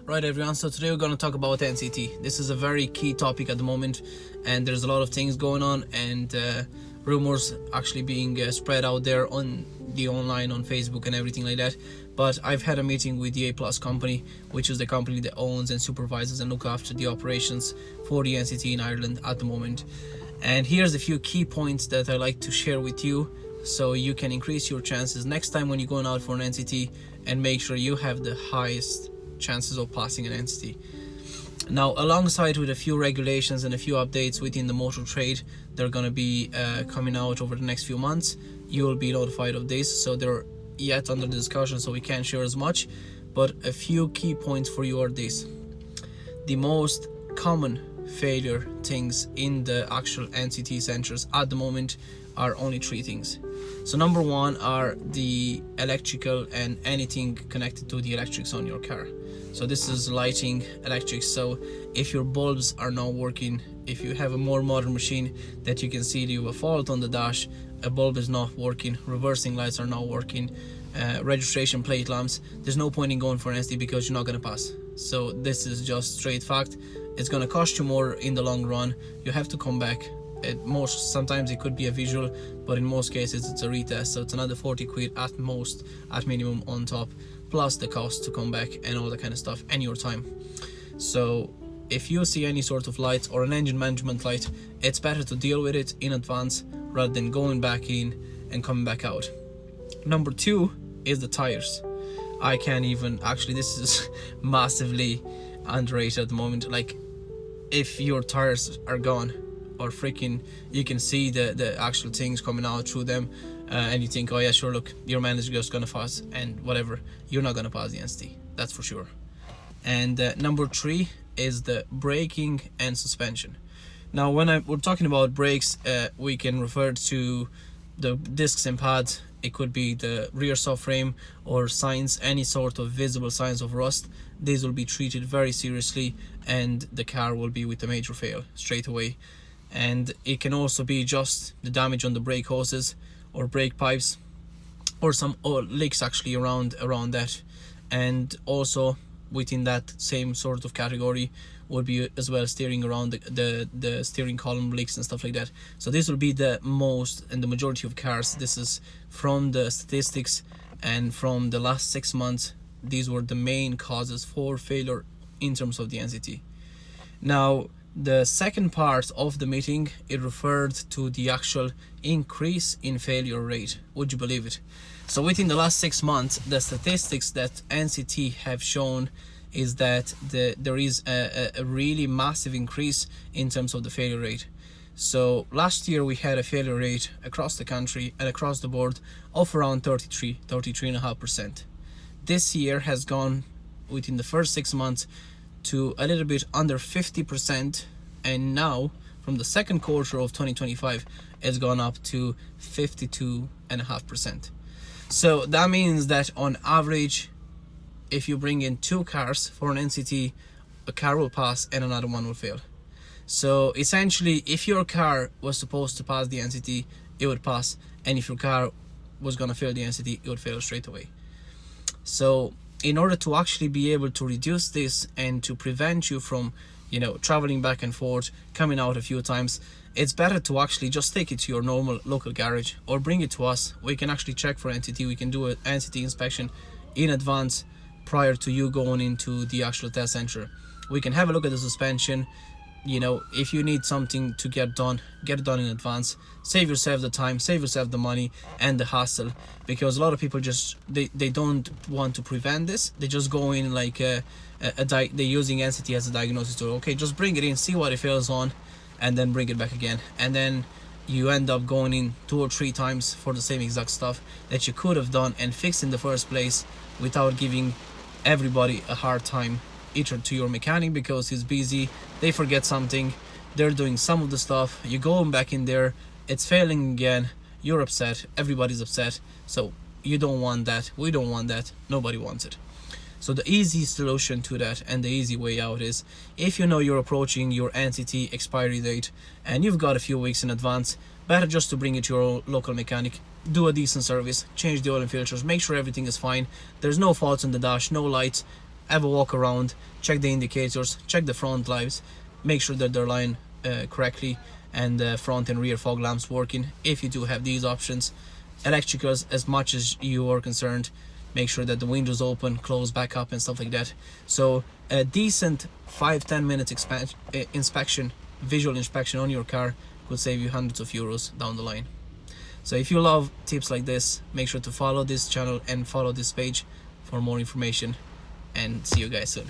Right everyone, so today we're going to talk about NCT. This is a very key topic at the moment, and there's a lot of things going on and rumors actually being spread out there on the online, on Facebook and everything like that. But I've had a meeting with the A Plus company, which is the company that owns and supervises and look after the operations for the NCT in Ireland at the moment. And here's a few key points that I like to share with you so you can increase your chances next time when you're going out for an NCT and make sure you have the highest chances of passing an NCT. Now, alongside with a few regulations and a few updates within the motor trade, they're going to be coming out over the next few months. You will be notified of this, so they're yet under discussion, so we can't share as much, but a few key points for you are this. The most common failure things in the actual NCT centers at the moment are only three things. So number one are the electrical and anything connected to the electrics on your car. So this is lighting, electrics. So if your bulbs are not working, if you have a more modern machine that you can see that you have a fault on the dash, a bulb is not working, reversing lights are not working, registration plate lamps, there's no point in going for an NCT because you're not going to pass. So this is just straight fact. It's going to cost you more in the long run. You have to come back. Sometimes it could be a visual, but in most cases it's a retest, so it's another 40 quid at most, at minimum, on top, plus the cost to come back and all that kind of stuff, and your time. So if you see any sort of light or an engine management light, it's better to deal with it in advance rather than going back in and coming back out. Number two is the tires. I can't even, actually this is massively underrated at the moment. Like, if your tires are gone, or freaking you can see the actual things coming out through them, and you think, oh yeah, sure, look, your man is just gonna pass and whatever, you're not gonna pass the NCT, that's for sure. And number three is the braking and suspension. Now when we're talking about brakes, we can refer to the discs and pads. It could be the rear subframe or signs, any sort of visible signs of rust. These will be treated very seriously and the car will be with a major fail straight away. And it can also be just the damage on the brake hoses or brake pipes, or some leaks actually around that. And also within that same sort of category would be as well steering around the steering column leaks and stuff like that. So this will be the most and the majority of cars. This is from the statistics and from the last 6 months. These were the main causes for failure in terms of the NCT. Now, the second part of the meeting, it referred to the actual increase in failure rate. Would you believe it? So within the last 6 months, the statistics that NCT have shown is that there is a really massive increase in terms of the failure rate. So last year we had a failure rate across the country and across the board of around 33.5%. This year has gone, within the first 6 months, to a little bit under 50%, and now from the second quarter of 2025 it's gone up to 52.5%. So that means that on average, if you bring in 2 cars for an NCT, a car will pass and another one will fail. So essentially, if your car was supposed to pass the NCT, it would pass, and if your car was gonna fail the NCT, it would fail straight away. So in order to actually be able to reduce this and to prevent you from, traveling back and forth, coming out a few times, it's better to actually just take it to your normal local garage or bring it to us. We can actually check for NCT. We can do an NCT inspection in advance prior to you going into the actual test center. We can have a look at the suspension. If you need something to get it done in advance. Save yourself the time, save yourself the money and the hassle, because a lot of people just they don't want to prevent this. They just go in like they're using NCT as a diagnosis tool. Okay, just bring it in, see what it fails on, and then bring it back again. And then you end up going in 2 or 3 times for the same exact stuff that you could have done and fixed in the first place without giving everybody a hard time, either to your mechanic because he's busy, they forget something, they're doing some of the stuff, you go back in there, it's failing again, you're upset, everybody's upset. So you don't want that, we don't want that, nobody wants it. So the easy solution to that and the easy way out is, if you know you're approaching your NCT expiry date and you've got a few weeks in advance, better just to bring it to your local mechanic, do a decent service, change the oil and filters, make sure everything is fine, there's no faults in the dash, no lights, have a walk around, check the indicators, check the front lights, make sure that they're lined correctly, and the front and rear fog lamps working if you do have these options. Electricals, as much as you are concerned, make sure that the windows open, close back up and stuff like that. So a decent 5-10 minutes inspection, visual inspection on your car could save you hundreds of euros down the line. So if you love tips like this, make sure to follow this channel and follow this page for more information, and see you guys soon.